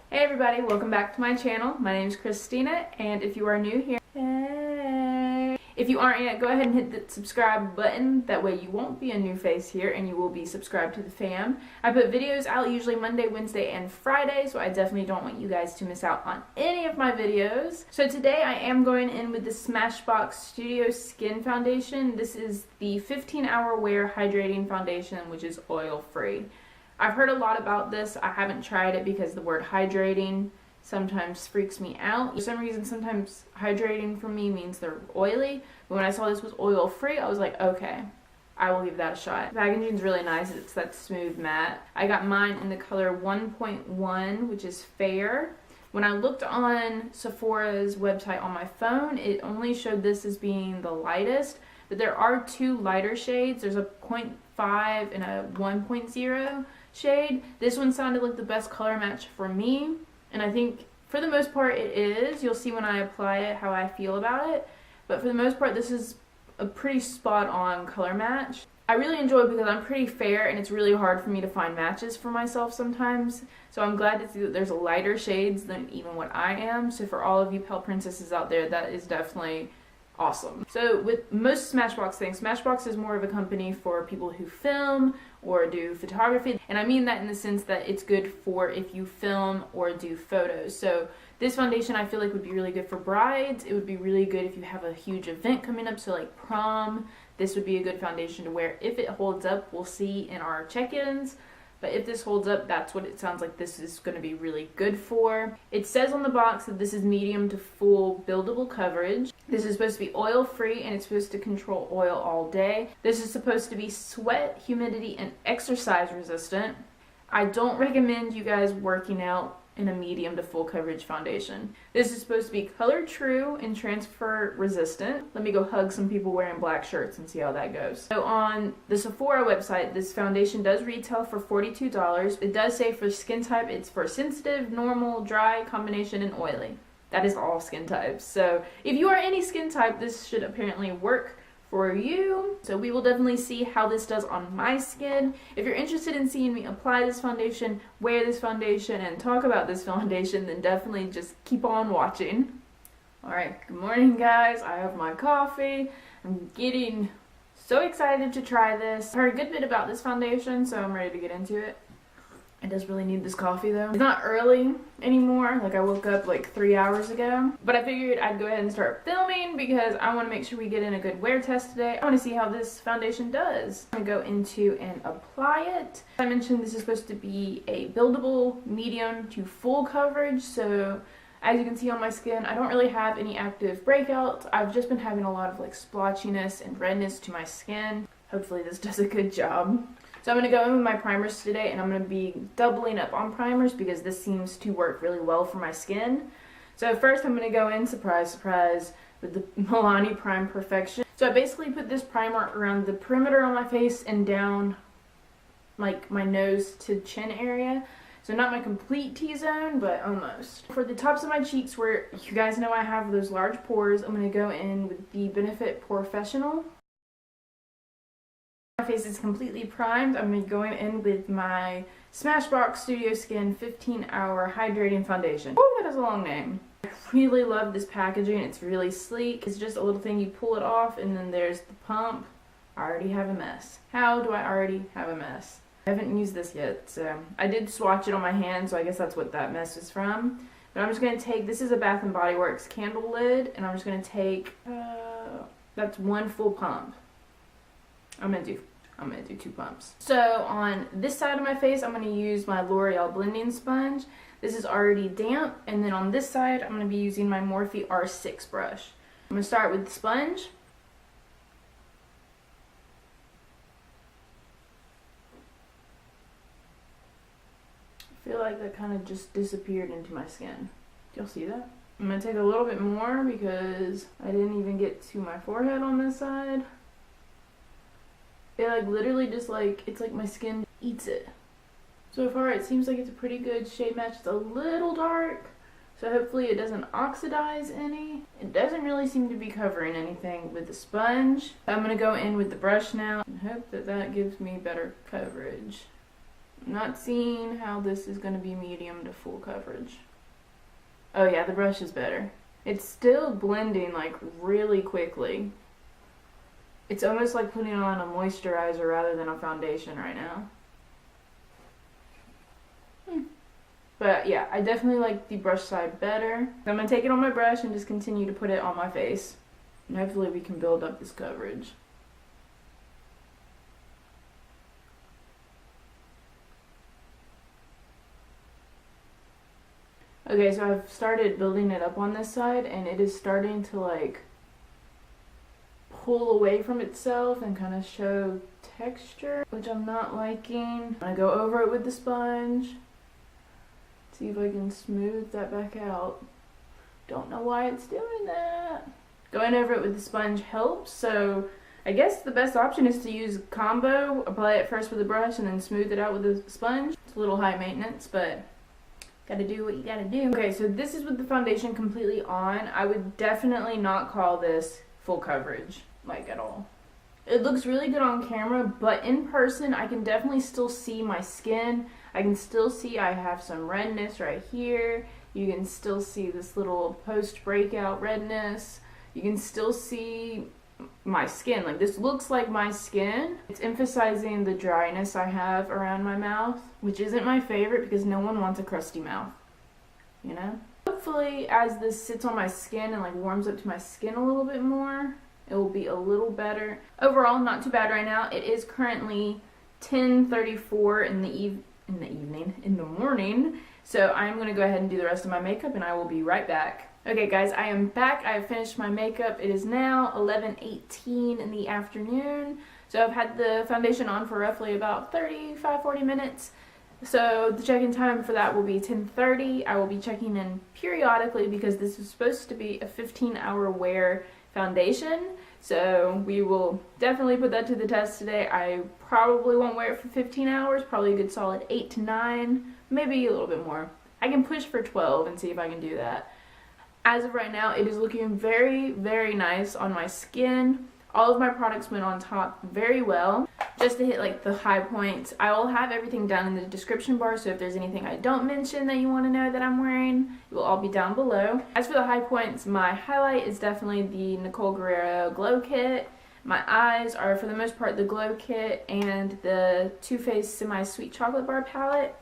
Hey everybody, welcome back to my channel. My name is Christina, and if you are new here, hey. If you aren't yet, go ahead and hit the subscribe button. That way you won't be a new face here and you will be subscribed to the fam. I put videos out usually Monday, Wednesday, and Friday, so I definitely don't want you guys to miss out on any of my videos. So today I am going in with the Smashbox Studio Skin Foundation. This is the 15-hour wear hydrating foundation, which is oil-free. I've heard a lot about this. I haven't tried it because the word hydrating sometimes freaks me out. For some reason, sometimes hydrating for me means they're oily. But when I saw this was oil free, I was like, okay, I will give that a shot. The packaging is really nice. It's that smooth matte. I got mine in the color 1.1, which is fair. When I looked on Sephora's website on my phone, it only showed this as being the lightest. But there are two lighter shades. There's a 0.5 and a 1.0 shade. This one sounded like the best color match for me, and I think for the most part it is. You'll see when I apply it how I feel about it, but for the most part this is a pretty spot on color match. I really enjoy it because I'm pretty fair and it's really hard for me to find matches for myself sometimes, so I'm glad to see that there's lighter shades than even what I am. So for all of you pale princesses out there, that is definitely awesome. So with most Smashbox things, Smashbox is more of a company for people who film or do photography, and I mean that in the sense that it's good for if you film or do photos. So this foundation I feel like would be really good for brides. It would be really good if you have a huge event coming up, so like prom. This would be a good foundation to wear. If it holds up, we'll see in our check-ins. But if this holds up, that's what it sounds like this is going to be really good for. It says on the box that this is medium to full buildable coverage. This is supposed to be oil free and it's supposed to control oil all day. This is supposed to be sweat, humidity, and exercise resistant. I don't recommend you guys working out in a medium to full coverage foundation. This is supposed to be color true and transfer resistant. Let me go hug some people wearing black shirts and see how that goes. So on the Sephora website, this foundation does retail for $42. It does say for skin type, it's for sensitive, normal, dry, combination, and oily. That is all skin types. So if you are any skin type, this should apparently work for you. So we will definitely see how this does on my skin. If you're interested in seeing me apply this foundation, wear this foundation, and talk about this foundation, then definitely just keep on watching. Alright, good morning guys. I have my coffee. I'm getting so excited to try this. I heard a good bit about this foundation, so I'm ready to get into it. I just really need this coffee though. It's not early anymore, like I woke up like 3 hours ago. But I figured I'd go ahead and start filming because I want to make sure we get in a good wear test today. I want to see how this foundation does. I'm going to go into and apply it. I mentioned this is supposed to be a buildable medium to full coverage. So as you can see on my skin, I don't really have any active breakouts. I've just been having a lot of like splotchiness and redness to my skin. Hopefully this does a good job. So I'm going to go in with my primers today, and I'm going to be doubling up on primers because this seems to work really well for my skin. So first I'm going to go in, surprise, surprise, with the Milani Prime Perfection. So I basically put this primer around the perimeter on my face and down like my nose to chin area. So not my complete T-zone, but almost. For the tops of my cheeks where you guys know I have those large pores, I'm going to go in with the Benefit Porefessional. My face is completely primed. I'm going to go in with my Smashbox Studio Skin 15-hour hydrating foundation. Oh, that is a long name. I really love this packaging. It's really sleek. It's just a little thing, you pull it off, and then there's the pump. I already have a mess. How do I already have a mess? I haven't used this yet, so I did swatch it on my hand, so I guess that's what that mess is from. But I'm just going to take, this is a Bath & Body Works candle lid, and I'm just going to take, that's one full pump. I'm gonna do 2 pumps. So on this side of my face, I'm gonna use my Loreal blending sponge. This is already damp, and then on this side, I'm gonna be using my Morphe R6 brush. I'm gonna start with the sponge. I feel like that kind of just disappeared into my skin. Do y'all see that? I'm gonna take a little bit more because I didn't even get to my forehead on this side. It like literally just like, it's like my skin eats it. So far it seems like it's a pretty good shade match. It's a little dark, so hopefully it doesn't oxidize any. It doesn't really seem to be covering anything with the sponge. I'm going to go in with the brush now and hope that that gives me better coverage. I'm not seeing how this is going to be medium to full coverage. Oh yeah, the brush is better. It's still blending like really quickly. It's almost like putting on a moisturizer rather than a foundation right now. But yeah, I definitely like the brush side better. So I'm going to take it on my brush and just continue to put it on my face. And hopefully we can build up this coverage. Okay, so I've started building it up on this side, and it is starting to like pull away from itself and kind of show texture, which I'm not liking. I'm gonna go over it with the sponge, see if I can smooth that back out. Don't know why it's doing that. Going over it with the sponge helps, so I guess the best option is to use combo, apply it first with a brush and then smooth it out with a sponge. It's a little high maintenance, but gotta do what you gotta do. Okay, so this is with the foundation completely on. I would definitely not call this full coverage, like at all. It looks really good on camera, but in person I can definitely still see my skin. I can still see I have some redness right here. You can still see this little post-breakout redness. You can still see my skin. Like, this looks like my skin. It's emphasizing the dryness I have around my mouth, which isn't my favorite because no one wants a crusty mouth, you know? Hopefully as this sits on my skin and like warms up to my skin a little bit more, it will be a little better. Overall, not too bad right now. It is currently 10:34 in the morning. So I'm going to go ahead and do the rest of my makeup and I will be right back. Okay guys, I am back. I have finished my makeup. It is now 11:18 in the afternoon. So I've had the foundation on for roughly about 35-40 minutes. So the check-in time for that will be 10:30. I will be checking in periodically because this is supposed to be a 15-hour wear foundation. So we will definitely put that to the test today. I probably won't wear it for 15 hours, probably a good solid 8 to 9, maybe a little bit more. I can push for 12 and see if I can do that. As of right now, it is looking very, very nice on my skin. All of my products went on top very well. Just to hit like the high points, I will have everything down in the description bar, so if there's anything I don't mention that you want to know that I'm wearing, it will all be down below. As for the high points, my highlight is definitely the Nicole Guerriero Glow Kit. My eyes are, for the most part, the Glow Kit and the Too Faced Semi-Sweet Chocolate Bar Palette.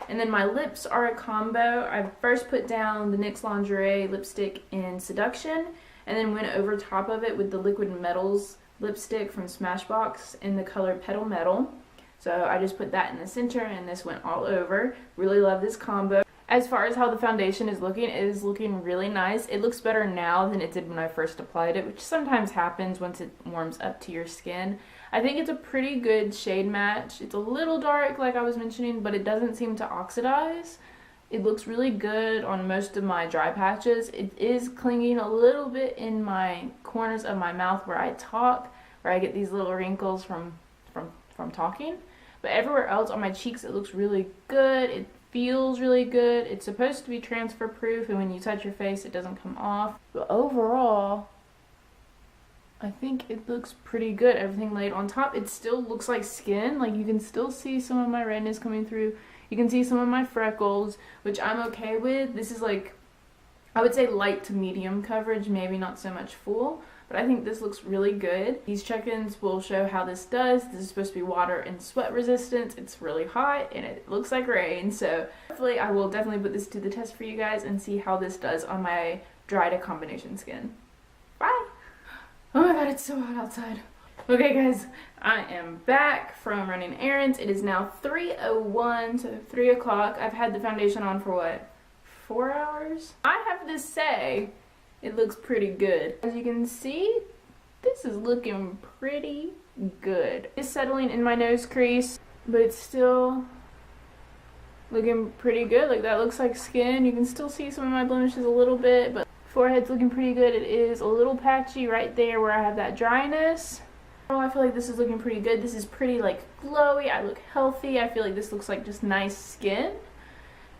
And then my lips are a combo. I first put down the NYX Lingerie lipstick in Seduction, and then went over top of it with the Liquid Metals lipstick from Smashbox in the color Petal Metal. So I just put that in the center and this went all over. Really love this combo. As far as how the foundation is looking, it is looking really nice. It looks better now than it did when I first applied it, which sometimes happens once it warms up to your skin. I think it's a pretty good shade match. It's a little dark like I was mentioning, but it doesn't seem to oxidize. It looks really good on most of my dry patches. It is clinging a little bit in my corners of my mouth where I talk, where I get these little wrinkles from talking. But everywhere else on my cheeks, it looks really good. It feels really good. It's supposed to be transfer proof, and when you touch your face, it doesn't come off. But overall, I think it looks pretty good. Everything laid on top. It still looks like skin. Like, you can still see some of my redness coming through. You can see some of my freckles, which I'm okay with. This is like, I would say light to medium coverage, maybe not so much full, but I think this looks really good. These check-ins will show how this does. This is supposed to be water and sweat resistant. It's really hot and it looks like rain, so hopefully I will definitely put this to the test for you guys and see how this does on my dry to combination skin. Bye! Oh my god, it's so hot outside. Okay guys, I am back from running errands. It is now 3:01, so 3 o'clock. I've had the foundation on for what, 4 hours? I have to say, it looks pretty good. As you can see, this is looking pretty good. It's settling in my nose crease, but it's still looking pretty good. Like, that looks like skin. You can still see some of my blemishes a little bit, but forehead's looking pretty good. It is a little patchy right there where I have that dryness. I feel like this is looking pretty good. This is pretty like glowy. I look healthy. I feel like this looks like just nice skin.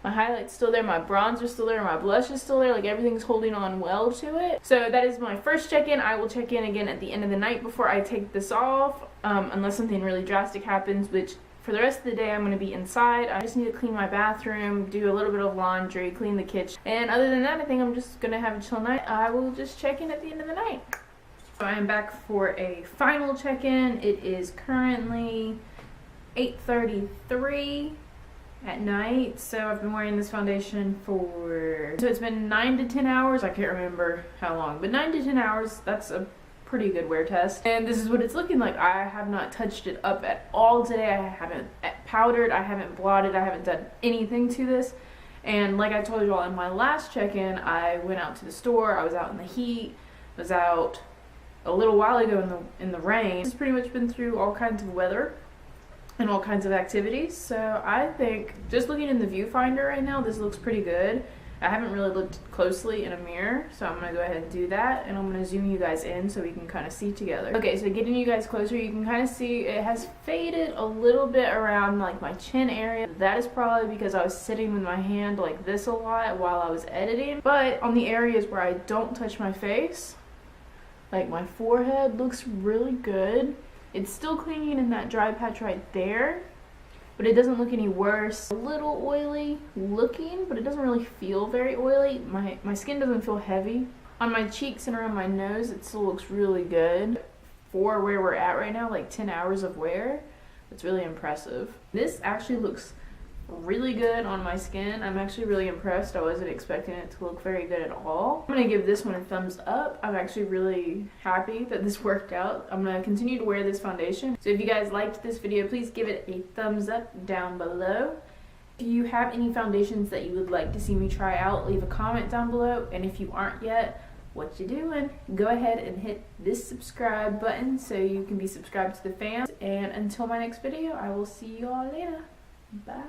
My highlight's still there, my bronzer's still there, my blush is still there, like everything's holding on well to it. So that is my first check-in. I will check in again at the end of the night before I take this off, unless something really drastic happens, which For the rest of the day, I'm going to be inside. I just need to clean my bathroom, do a little bit of laundry, clean the kitchen. And other than that, I think I'm just going to have a chill night. I will just check in at the end of the night. So I am back for a final check-in. It is currently 8:33 at night. So I've been wearing this foundation for... So it's been 9 to 10 hours. I can't remember how long, but 9 to 10 hours, that's a pretty good wear test. And this is what it's looking like. I have not touched it up at all today. I haven't powdered, I haven't blotted, I haven't done anything to this. And like I told you all in my last check-in, I went out to the store, I was out in the heat, I was out a little while ago in the rain. It's pretty much been through all kinds of weather and all kinds of activities. So I think just looking in the viewfinder right now, this looks pretty good. I haven't really looked closely in a mirror, so I'm going to go ahead and do that, and I'm going to zoom you guys in so we can kind of see together. Okay, so getting you guys closer, you can kind of see it has faded a little bit around like my chin area. That is probably because I was sitting with my hand like this a lot while I was editing. But on the areas where I don't touch my face, like my forehead, looks really good. It's still clinging in that dry patch right there, but it doesn't look any worse. A little oily looking, but it doesn't really feel very oily. My skin doesn't feel heavy. On my cheeks and around my nose, it still looks really good. For where we're at right now, like 10 hours of wear, it's really impressive. This actually looks really good on my skin. I'm actually really impressed. I wasn't expecting it to look very good at all. I'm gonna give this one a thumbs up. I'm actually really happy that this worked out. I'm gonna continue to wear this foundation. So if you guys liked this video, please give it a thumbs up down below. If you have any foundations that you would like to see me try out, leave a comment down below. And if you aren't yet, what you doing? Go ahead and hit this subscribe button so you can be subscribed to the fam. And until my next video, I will see you all later. Bye.